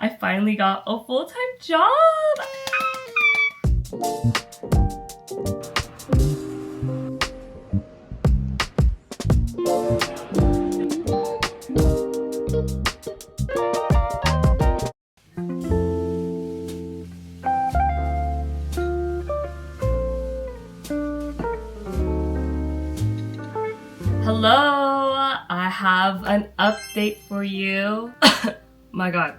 I finally got a full-time job! Hello! I have an update for you. My god,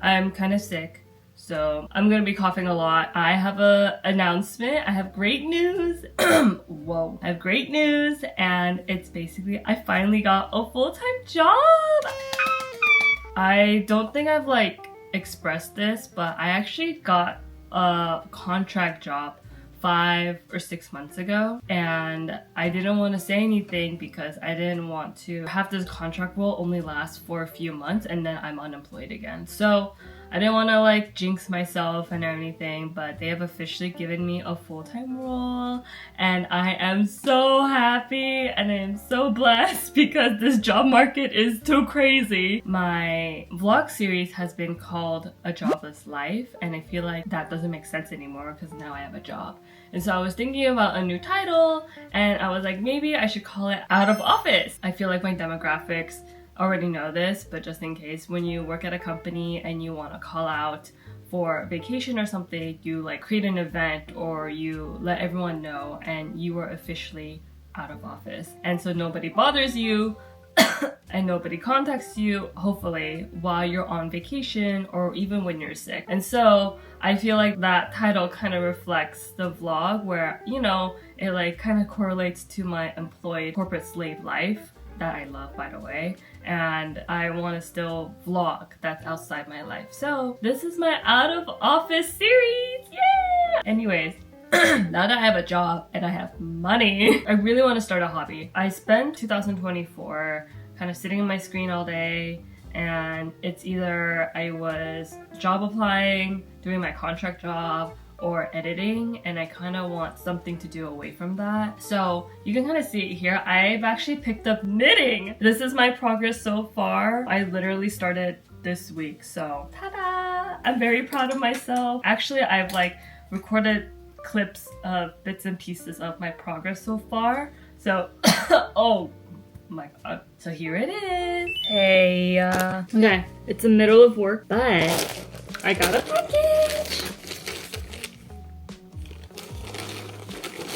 I'm kind of sick, so I'm gonna be coughing a lot. I have an announcement. I have great news. Whoa. I have great news, and it's basically I finally got a full-time job! I don't think I've expressed this, but I actually got a contract job 5 or 6 months ago, and I didn't want to say anything because I didn't want to have this contract role only last for a few months and then I'm unemployed again. So I didn't want to jinx myself and anything, but they have officially given me a full-time role and I am so happy and I am so blessed because this job market is too crazy. My vlog series has been called A Jobless Life, and I feel like that doesn't make sense anymore because now I have a job. And so I was thinking about a new title and I was like, maybe I should call it Out of Office. I feel like my demographics already know this, but just in case, when you work at a company and you want to call out for vacation or something, you create an event or you let everyone know and you are officially out of office. And so nobody bothers you and nobody contacts you, hopefully, while you're on vacation or even when you're sick. And so I feel like that title kind of reflects the vlog where, you know, it kind of correlates to my employed corporate slave life that I love, by the way, and I want to still vlog that's outside my life. So this is my out of office series. Yeah! Anyways, now that I have a job and I have money, I really want to start a hobby. I spent 2024 kind of sitting on my screen all day, and it's either I was job applying, doing my contract job, or editing, and I kind of want something to do away from that. So you can kind of see it here. I've actually picked up knitting. This is my progress so far. I literally started this week, so ta-da! I'm very proud of myself. Actually, I've recorded clips of bits and pieces of my progress so far. So, oh my god. So here it is. Hey, okay, it's the middle of work, but I got a package.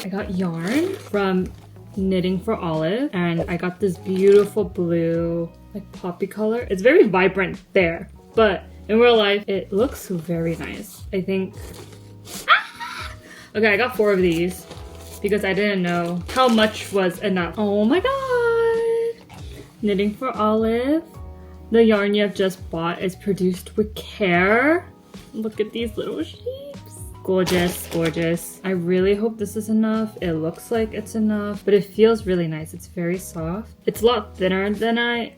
I got yarn from Knitting for Olive, and I got this beautiful blue, poppy color. It's very vibrant there, but in real life, it looks very nice. I think... Ah! Okay, I got 4 of these because I didn't know how much was enough. Oh my god! Knitting for Olive. The yarn you have just bought is produced with care. Look at these little sheets. Gorgeous, gorgeous. I really hope this is enough. It looks like it's enough, but it feels really nice. It's very soft. It's a lot thinner than I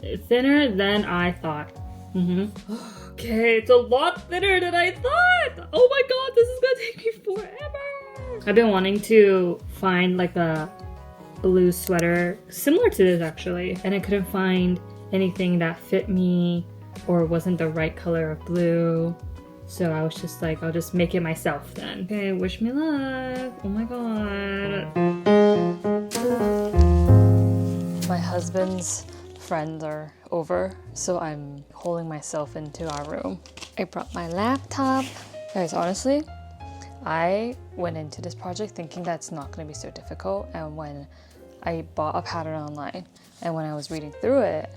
thought. Okay, it's a lot thinner than I thought. Oh my god, this is gonna take me forever. I've been wanting to find a blue sweater similar to this actually, and I couldn't find anything that fit me or wasn't the right color of blue. So I was just like, I'll just make it myself then. Okay, wish me luck. Oh my god. My husband's friends are over, so I'm holding myself into our room. I brought my laptop. Guys, honestly, I went into this project thinking that's not going to be so difficult, and when I bought a pattern online and when I was reading through it,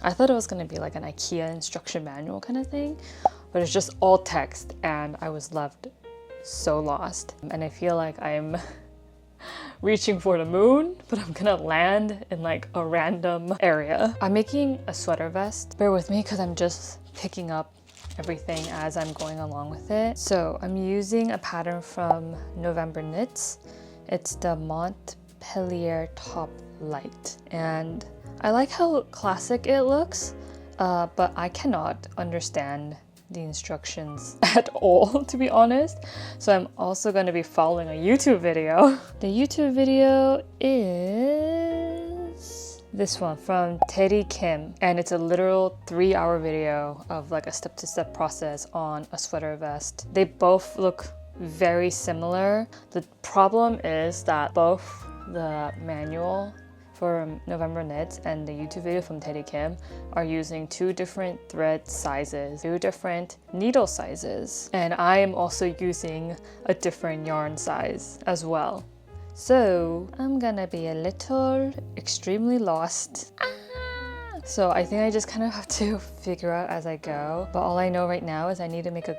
I thought it was going to be like an IKEA instruction manual kind of thing, but it's just all text and I was left so lost. And I feel like I'm reaching for the moon, but I'm gonna land in a random area. I'm making a sweater vest. Bear with me because I'm just picking up everything as I'm going along with it. So I'm using a pattern from November Knits. It's the Montpellier Top Light. And I like how classic it looks, but I cannot understand the instructions at all, to be honest. So I'm also going to be following a YouTube video. The YouTube video is This one from Teddy Kim, and it's a literal 3-hour video of like a step-to-step process on a sweater vest. They both look very similar. The problem is that both the manual for November Knits and the YouTube video from Teddy Kim are using 2 different thread sizes, 2 different needle sizes, and I am also using a different yarn size as well. So I'm gonna be a little extremely lost. So I think I just kind of have to figure out as I go. But all I know right now is I need to make a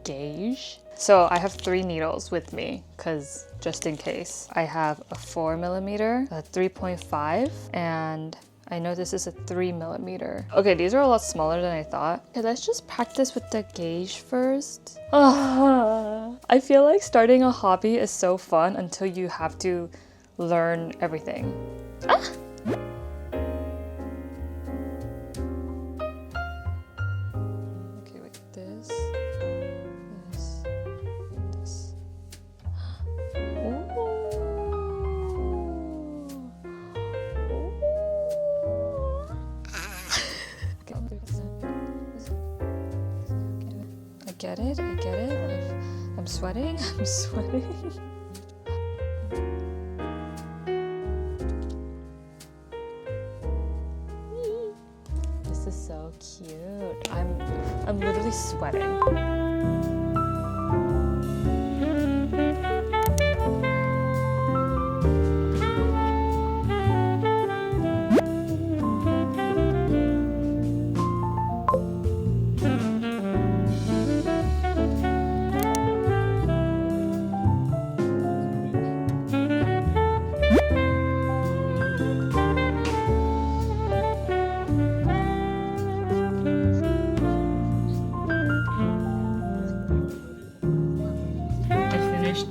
gauge. So I have 3 needles with me, because just in case. I have a 4mm, a 3.5, and I know this is a 3mm. Okay, these are a lot smaller than I thought. Okay, let's just practice with the gauge first. I feel like starting a hobby is so fun until you have to learn everything. Okay, with this. I get it. I'm sweating. This is so cute. I'm literally sweating.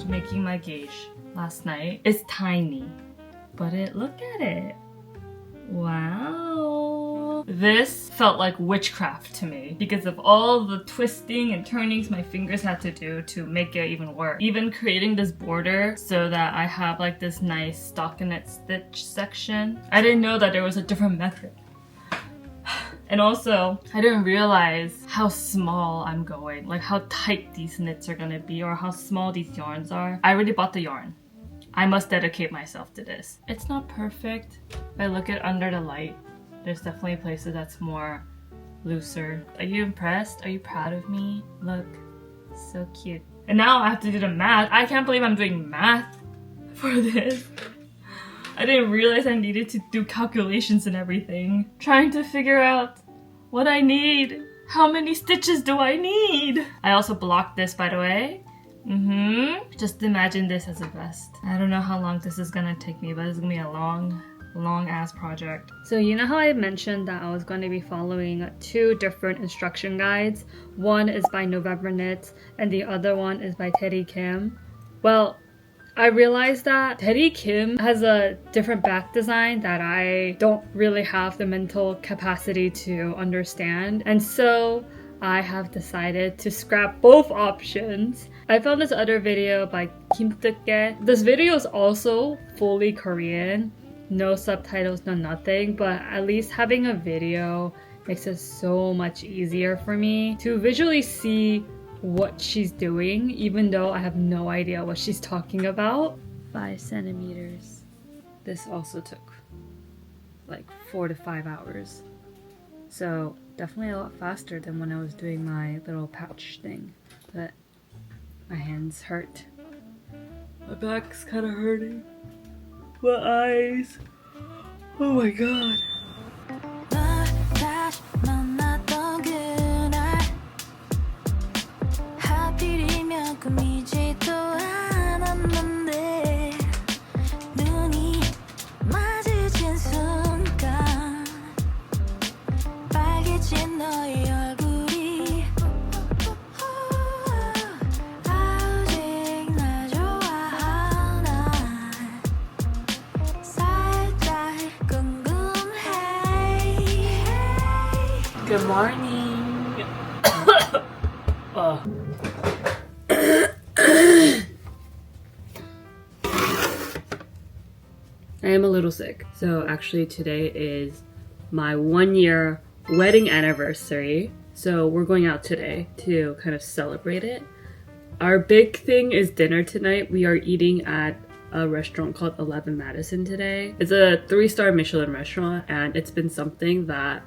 Making my gauge last night. It's tiny, but look at it. Wow. This felt like witchcraft to me because of all the twisting and turnings my fingers had to do to make it even work. Even creating this border so that I have like this nice stockinette stitch section. I didn't know that there was a different method. And also, I didn't realize how small I'm going, like how tight these knits are gonna be or how small these yarns are. I already bought the yarn. I must dedicate myself to this. It's not perfect. If I look at under the light, there's definitely places that's more looser. Are you impressed? Are you proud of me? Look, so cute. And now I have to do the math. I can't believe I'm doing math for this. I didn't realize I needed to do calculations and everything. Trying to figure out what I need. How many stitches do I need? I also blocked this, by the way. Just imagine this as a vest. I don't know how long this is gonna take me, but it's gonna be a long ass project. So you know how I mentioned that I was going to be following 2 different instruction guides? One is by November Knits and the other one is by Teddy Kim. Well, I realized that Teddy Kim has a different back design that I don't really have the mental capacity to understand, and so I have decided to scrap both options. I found this other video by Kim Tae-ge. This video is also fully Korean, no subtitles, no nothing, but at least having a video makes it so much easier for me to visually see what she's doing, even though I have no idea what she's talking about. 5 centimeters. This also took like 4 to 5 hours. So definitely a lot faster than when I was doing my little pouch thing. But my hands hurt. My back's kind of hurting. My eyes. Oh my god. Good morning. I am a little sick. So actually today is my 1-year wedding anniversary. So we're going out today to kind of celebrate it. Our big thing is dinner tonight. We are eating at a restaurant called 11 Madison today. It's a 3-star Michelin restaurant, and it's been something that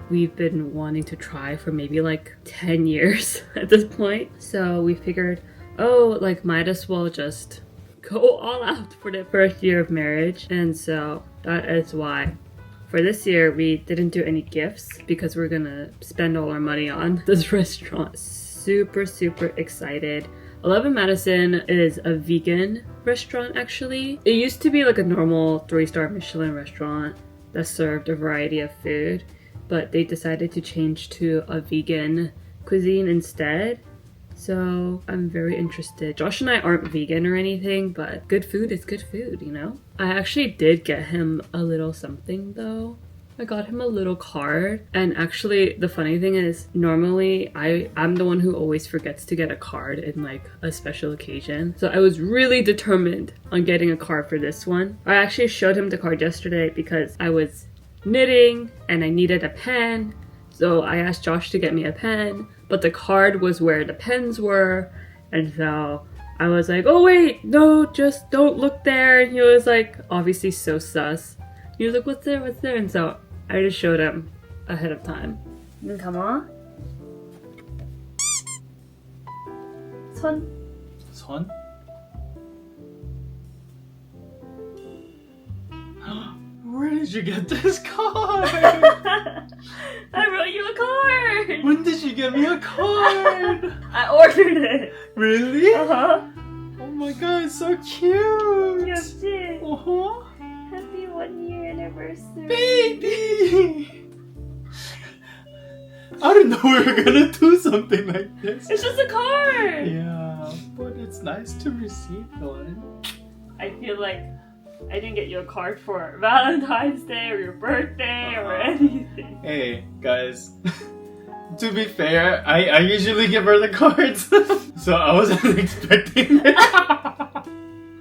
we've been wanting to try for maybe like 10 years at this point. So we figured, oh, like might as well just go all out for the first year of marriage. And so that is why for this year we didn't do any gifts because we're gonna spend all our money on this restaurant. Super excited. 11 Madison is a vegan restaurant actually. It used to be like a normal 3-star Michelin restaurant that served a variety of food, but they decided to change to a vegan cuisine instead. So I'm very interested. Josh and I aren't vegan or anything, but good food is good food, you know? I actually did get him a little something though. I got him a little card, and actually the funny thing is normally I'm the one who always forgets to get a card in like a special occasion. So I was really determined on getting a card for this one. I actually showed him the card yesterday because I was knitting and I needed a pen. So I asked Josh to get me a pen, but the card was where the pens were, and so I was like, oh wait, no, just don't look there. And he was like obviously so sus. He was like, what's there? And so I just showed him ahead of time. Come on. 손? Where did you get this card? I wrote you a card! When did you get me a card? I ordered it! Really? Uh-huh. Oh my god, it's so cute! Yes, Uh-huh. happy 1-year anniversary! Baby! I didn't know we were gonna do something like this. It's just a card! Yeah, but it's nice to receive one. I feel like I didn't get you a card for Valentine's Day or your birthday or anything. Hey, guys. To be fair, I usually give her the cards. So I wasn't expecting it.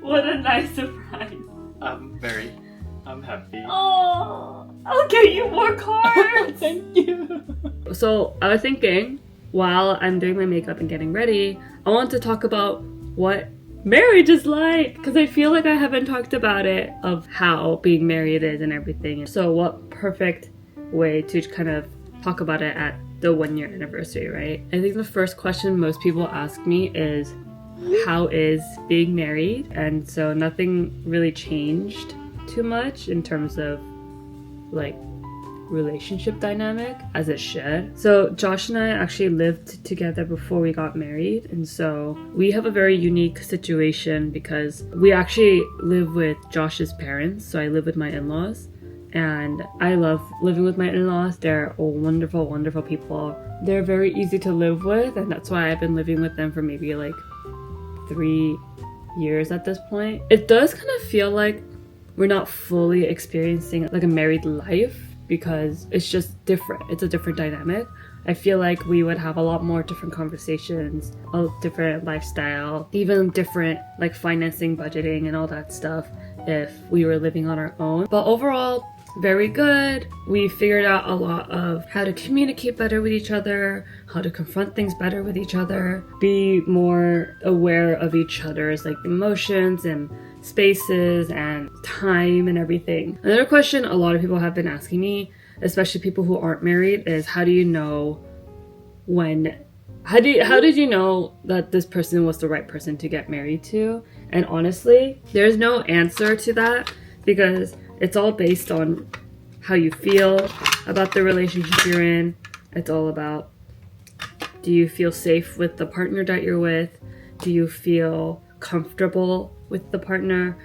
What a nice surprise. I'm happy. Oh, I'll get you more cards. Thank you. So I was thinking, while I'm doing my makeup and getting ready, I want to talk about what marriage is like, because I feel like I haven't talked about it, of how being married is and everything. So what perfect way to kind of talk about it at the 1-year anniversary, right? I think the first question most people ask me is, how is being married? And so nothing really changed too much in terms of like relationship dynamic, as it should. So Josh and I actually lived together before we got married, and so we have a very unique situation because we actually live with Josh's parents. So I live with my in-laws, and I love living with my in-laws. They're all wonderful people. They're very easy to live with, and that's why I've been living with them for maybe like 3 years at this point. It does kind of feel like we're not fully experiencing like a married life because it's just different. It's a different dynamic. I feel like we would have a lot more different conversations, a different lifestyle, even different like financing, budgeting, and all that stuff if we were living on our own. But overall, very good. We figured out a lot of how to communicate better with each other, how to confront things better with each other, be more aware of each other's like emotions and spaces and time and everything. Another question a lot of people have been asking me, especially people who aren't married, is how did you know that this person was the right person to get married to? And honestly, there's no answer to that because it's all based on how you feel about the relationship you're in. It's all about, do you feel safe with the partner that you're with? Do you feel comfortable with the partner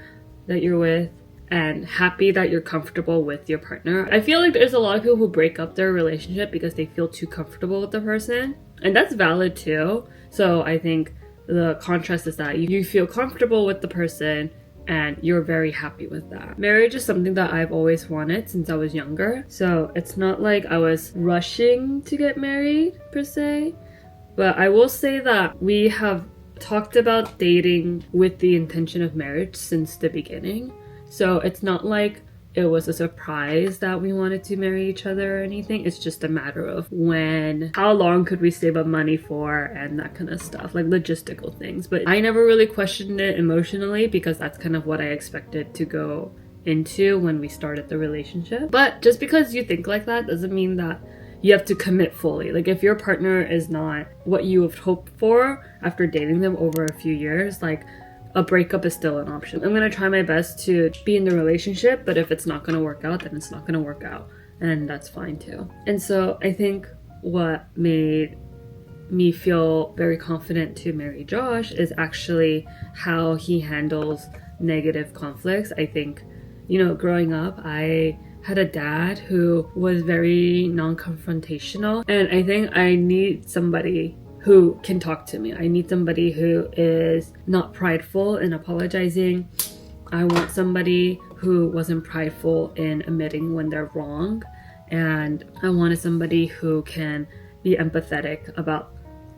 that you're with and happy that you're comfortable with your partner? I feel like there's a lot of people who break up their relationship because they feel too comfortable with the person, and that's valid too. So I think the contrast is that you feel comfortable with the person and you're very happy with that. Marriage is something that I've always wanted since I was younger, so it's not like I was rushing to get married per se, but I will say that we have talked about dating with the intention of marriage since the beginning. So it's not like it was a surprise that we wanted to marry each other or anything. It's just a matter of how long could we save up money for, and that kind of stuff, like logistical things. But I never really questioned it emotionally because that's kind of what I expected to go into when we started the relationship. But just because you think like that doesn't mean that you have to commit fully. Like if your partner is not what you have hoped for after dating them over a few years, like a breakup is still an option. I'm gonna try my best to be in the relationship, but if it's not gonna work out, then it's not gonna work out, and that's fine too. And so I think what made me feel very confident to marry Josh is actually how he handles negative conflicts. I think, you know, growing up, I had a dad who was very non-confrontational, and I think I need somebody who can talk to me. I need somebody who is not prideful in apologizing. I want somebody who wasn't prideful in admitting when they're wrong, and I wanted somebody who can be empathetic about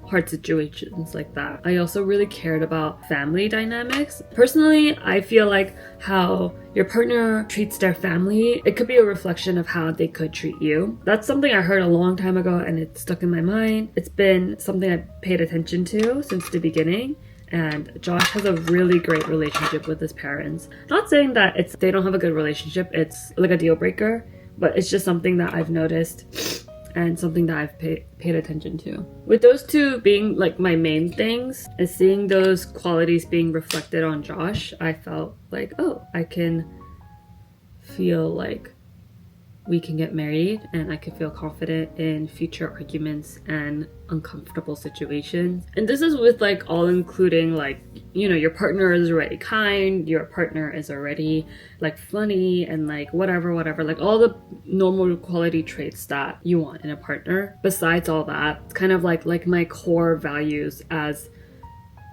hard situations like that. I also really cared about family dynamics. Personally, I feel like how your partner treats their family, it could be a reflection of how they could treat you. That's something I heard a long time ago and it stuck in my mind. It's been something I've paid attention to since the beginning. And Josh has a really great relationship with his parents. Not saying that they don't have a good relationship, it's like a deal breaker, but it's just something that I've noticed and something that I've paid attention to. With those two being like my main things, and seeing those qualities being reflected on Josh, I felt like, oh, I can feel like we can get married, and I can feel confident in future arguments and uncomfortable situations. And this is with like all including like, you know, your partner is already kind, your partner is already like funny and like whatever, like all the normal quality traits that you want in a partner. Besides all that, it's kind of like my core values as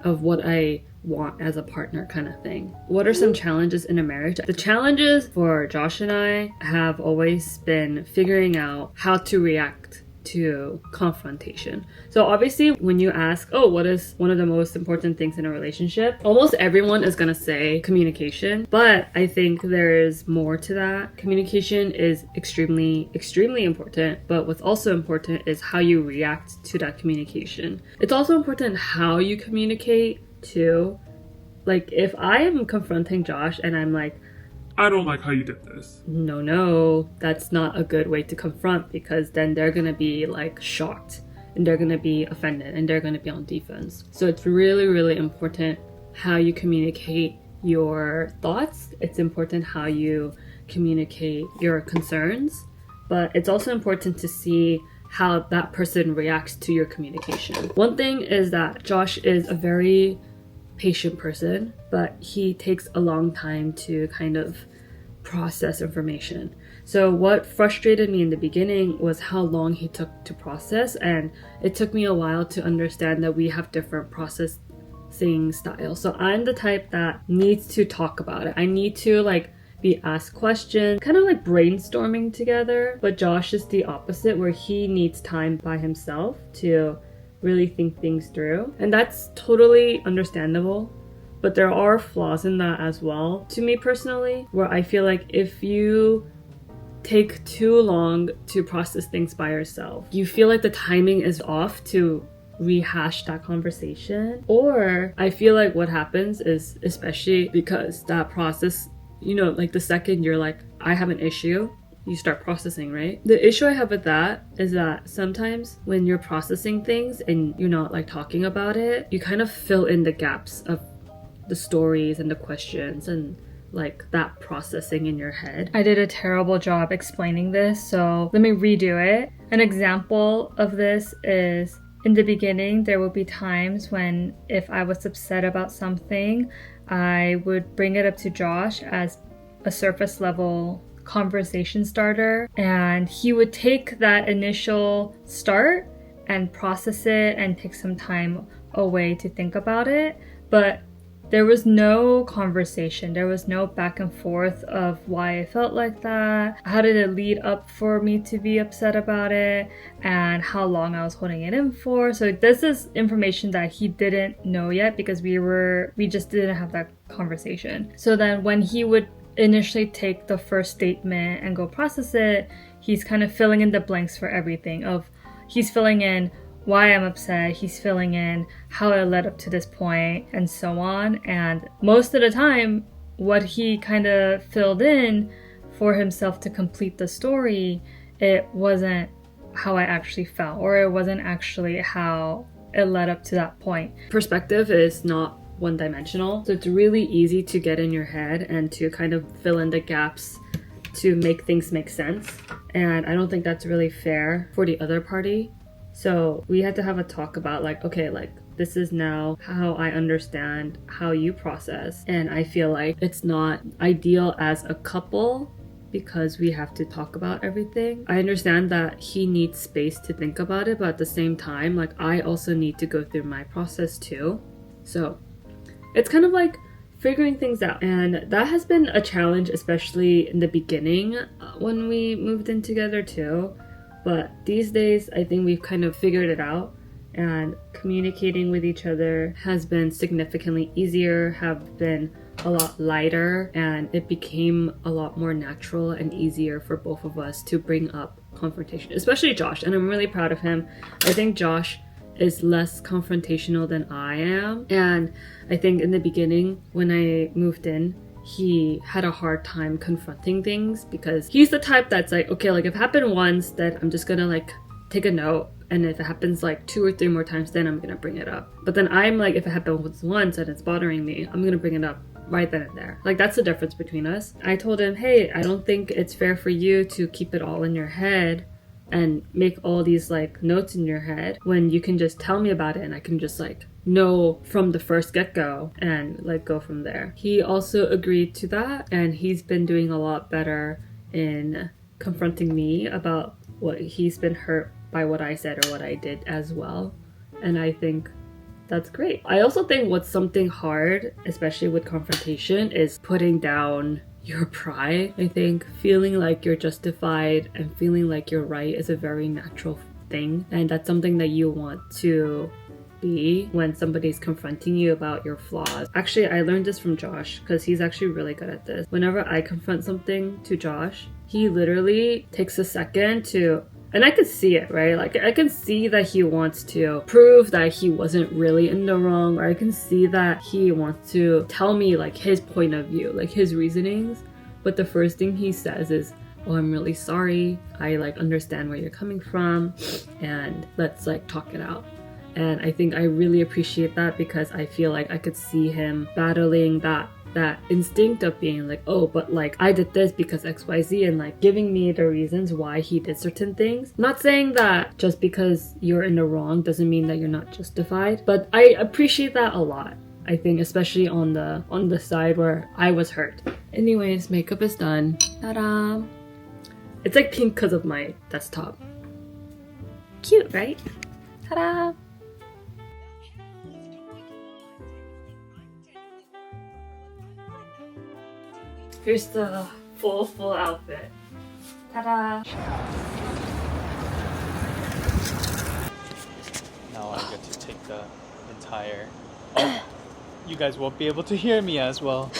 of what I want as a partner kind of thing. What are some challenges in a marriage? The challenges for Josh and I have always been figuring out how to react to confrontation. So obviously when you ask, oh, what is one of the most important things in a relationship? Almost everyone is gonna say communication, but I think there is more to that. Communication is extremely, extremely important, but what's also important is how you react to that communication. It's also important how you communicate too. Like if I am confronting Josh and I'm like, I don't like how you did this. No, that's not a good way to confront, because then they're gonna be like shocked and they're gonna be offended and they're gonna be on defense. So it's really, really important how you communicate your thoughts. It's important how you communicate your concerns, but it's also important to see how that person reacts to your communication. One thing is that Josh is a very patient person, but he takes a long time to kind of process information. So what frustrated me in the beginning was how long he took to process, and it took me a while to understand that we have different processing styles. So I'm the type that needs to talk about it. I need to like be asked questions, kind of like brainstorming together, but Josh is the opposite, where he needs time by himself to really think things through, and that's totally understandable, but there are flaws in that as well to me personally, where I feel like if you take too long to process things by yourself, you feel like the timing is off to rehash that conversation. Or I feel like what happens is, especially because that process, you know, like the second you're like, I have an issue, you start processing, right? The issue I have with that is that sometimes when you're processing things and you're not like talking about it, you kind of fill in the gaps of the stories and the questions and like that processing in your head. I did a terrible job explaining this, so let me redo it. An example of this is, in the beginning, there will be times when if I was upset about something, I would bring it up to Josh as a surface level conversation starter, and he would take that initial start and process it and take some time away to think about it. But there was no conversation, there was no back and forth of why I felt like that, how did it lead up for me to be upset about it, and how long I was holding it in for. So this is information that he didn't know yet because we just didn't have that conversation. So then when he would initially take the first statement and go process it, he's kind of filling in the blanks for everything. He's filling in why I'm upset, he's filling in how it led up to this point, and so on. And most of the time, what he kind of filled in for himself to complete the story, it wasn't how I actually felt, or it wasn't actually how it led up to that point. Perspective is not one-dimensional, so it's really easy to get in your head and to kind of fill in the gaps to make things make sense. And I don't think that's really fair for the other party. So we had to have a talk about like, okay, like this is now how I understand how you process. And I feel like it's not ideal as a couple because we have to talk about everything. I understand that he needs space to think about it, but at the same time, like I also need to go through my process too. So it's kind of like figuring things out. And that has been a challenge, especially in the beginning when we moved in together too. But these days, I think we've kind of figured it out, and communicating with each other has been significantly easier, have been a lot lighter, and it became a lot more natural and easier for both of us to bring up confrontation, especially Josh. And I'm really proud of him. I think Josh is less confrontational than I am. And I think in the beginning, when I moved in, he had a hard time confronting things because he's the type that's like, okay, like if it happened once, then I'm just gonna like take a note, and if it happens like 2 or 3 more times, then I'm gonna bring it up. But then I'm like, if it happens once and it's bothering me, I'm gonna bring it up right then and there. Like that's the difference between us. I told him, hey, I don't think it's fair for you to keep it all in your head and make all these like notes in your head when you can just tell me about it and I can just like know from the first get-go and like go from there. He also agreed to that, and he's been doing a lot better in confronting me about what he's been hurt by what I said or what I did as well. And I think that's great. I also think what's something hard, especially with confrontation, is putting down your pride. I think feeling like you're justified and feeling like you're right is a very natural thing, and that's something that you want to be when somebody's confronting you about your flaws. Actually, I learned this from Josh because he's actually really good at this. Whenever I confront something to Josh, he literally takes a second to, and I can see it, right? Like I can see that he wants to prove that he wasn't really in the wrong, or I can see that he wants to tell me like his point of view, like his reasonings. But the first thing he says is, oh, I'm really sorry. I like understand where you're coming from, and let's like talk it out. And I think I really appreciate that because I feel like I could see him battling that instinct of being like, oh, but like I did this because XYZ, and like giving me the reasons why he did certain things. Not saying that just because you're in the wrong doesn't mean that you're not justified, but I appreciate that a lot. I think especially on the side where I was hurt. Anyways, makeup is done. Ta-da! It's like pink because of my desktop. Cute, right? Ta-da! Here's the full outfit. Ta-da! Now I get to take the entire... Oh, you guys won't be able to hear me as well.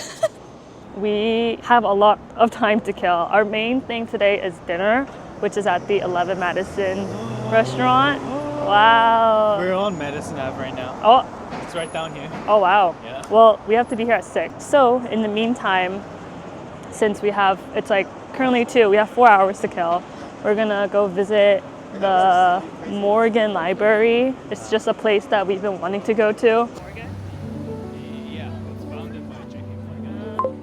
We have a lot of time to kill. Our main thing today is dinner, which is at the 11 Madison restaurant. Wow. We're on Madison Ave right now. Oh. It's right down here. Oh, wow. Yeah. Well, we have to be here at 6. So, in the meantime, since it's like currently 2, we have 4 hours to kill. We're gonna go visit the Morgan Library. It's just a place that we've been wanting to go to. Yeah, it's founded by J.K. Morgan.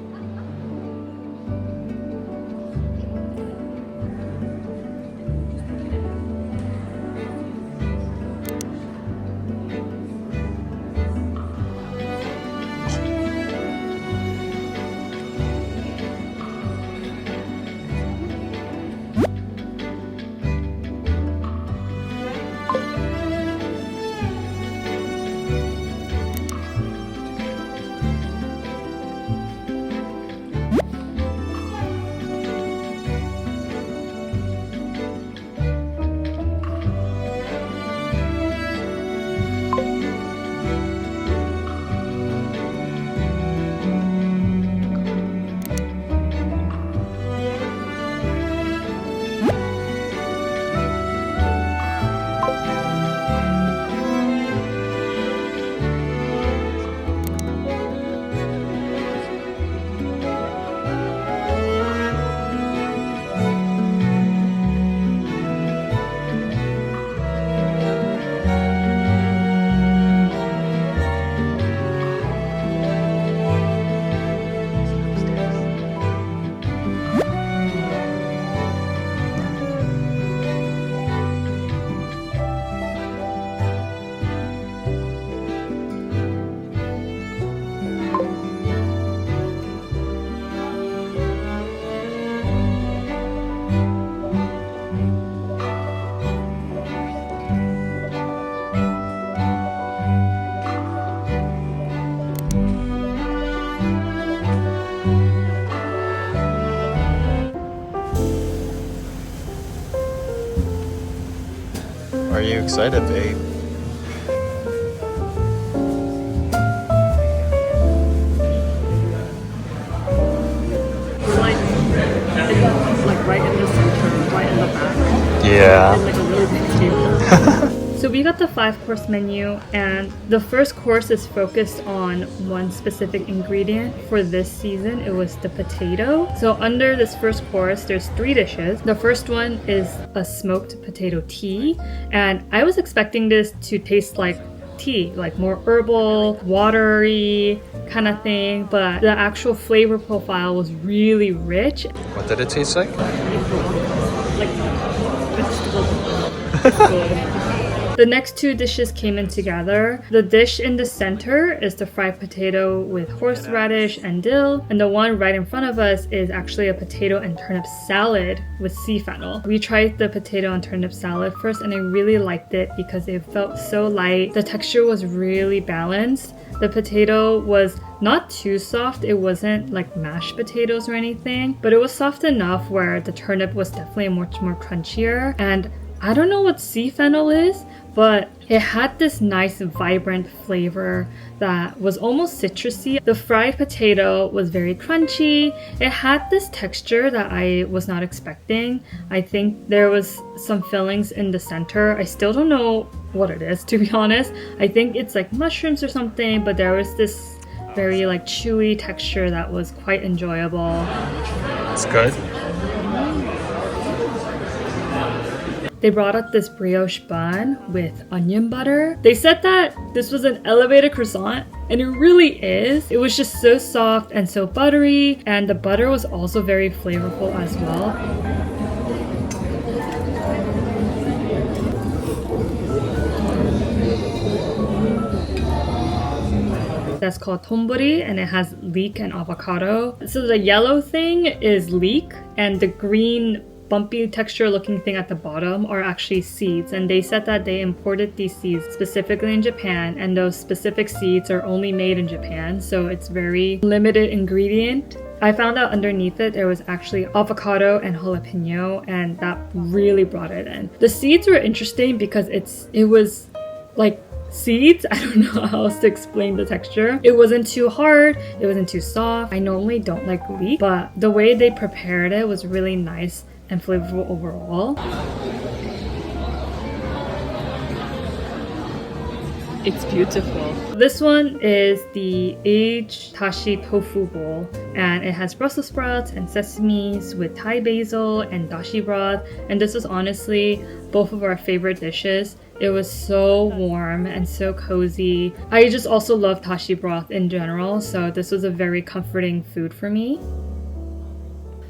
excited, babe. We're like right in the center, right in the back. Yeah. And like a really big table. So we got the 5-course menu, and the first course is focused on one specific ingredient. For this season, it was the potato. So under this first course, there's 3 dishes. The first one is a smoked potato tea, and I was expecting this to taste like tea, like more herbal, watery kind of thing, but the actual flavor profile was really rich. What did it taste like? Like vegetable. The next 2 dishes came in together. The dish in the center is the fried potato with horseradish and dill, and the one right in front of us is actually a potato and turnip salad with sea fennel. We tried the potato and turnip salad first, and I really liked it because it felt so light. The texture was really balanced. The potato was not too soft. It wasn't like mashed potatoes or anything, but it was soft enough where the turnip was definitely much more crunchier. And I don't know what sea fennel is, but it had this nice vibrant flavor that was almost citrusy. The fried potato was very crunchy. It had this texture that I was not expecting. I think there was some fillings in the center. I still don't know what it is, to be honest. I think it's like mushrooms or something, but there was this very like chewy texture that was quite enjoyable. It's good. They brought up this brioche bun with onion butter. They said that this was an elevated croissant, and it really is. It was just so soft and so buttery, and the butter was also very flavorful as well. That's called tombori, and it has leek and avocado. So the yellow thing is leek, and the green bumpy texture looking thing at the bottom are actually seeds, and they said that they imported these seeds specifically in Japan, and those specific seeds are only made in Japan, so it's very limited ingredient. I found out underneath it there was actually avocado and jalapeno, and that really brought it in. The seeds were interesting because it was like seeds. I don't know how else to explain the texture. It wasn't too hard, it wasn't too soft. I normally don't like leek, but the way they prepared it was really nice and flavorful overall. It's beautiful. This one is the aged tashi tofu bowl, and it has Brussels sprouts and sesames with Thai basil and dashi broth, and this is honestly both of our favorite dishes. It was so warm and so cozy. I just also love dashi broth in general, so this was a very comforting food for me.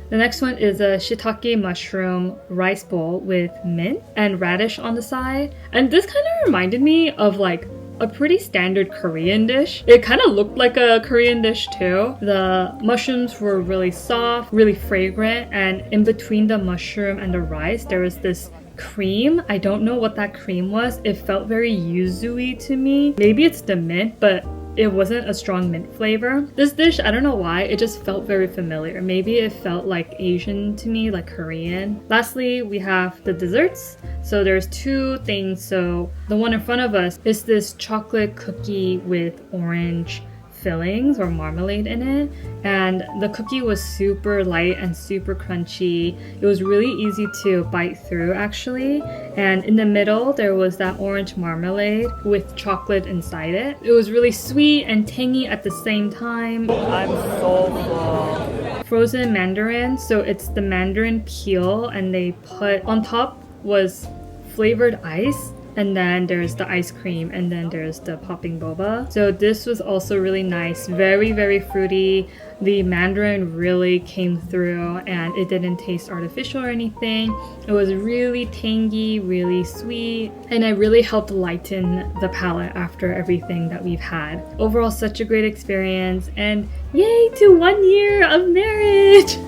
The next one is a shiitake mushroom rice bowl with mint and radish on the side. And this kind of reminded me of like a pretty standard Korean dish. It kind of looked like a Korean dish too. The mushrooms were really soft, really fragrant, and in between the mushroom and the rice, there was this cream. I don't know what that cream was. It felt very yuzu-y to me. Maybe it's the mint, but it wasn't a strong mint flavor. This dish, I don't know why, it just felt very familiar. Maybe it felt like Asian to me, like Korean. Lastly, we have the desserts. So there's 2 things. So the one in front of us is this chocolate cookie with orange fillings or marmalade in it, and the cookie was super light and super crunchy. It was really easy to bite through actually, and in the middle there was that orange marmalade with chocolate inside it. It was really sweet and tangy at the same time. I'm so full. Frozen mandarin, so it's the mandarin peel, and they put on top was flavored ice, and then there's the ice cream, and then there's the popping boba. So this was also really nice, very, very fruity. The mandarin really came through, and it didn't taste artificial or anything. It was really tangy, really sweet, and it really helped lighten the palate after everything that we've had. Overall, such a great experience, and yay to 1 year of marriage!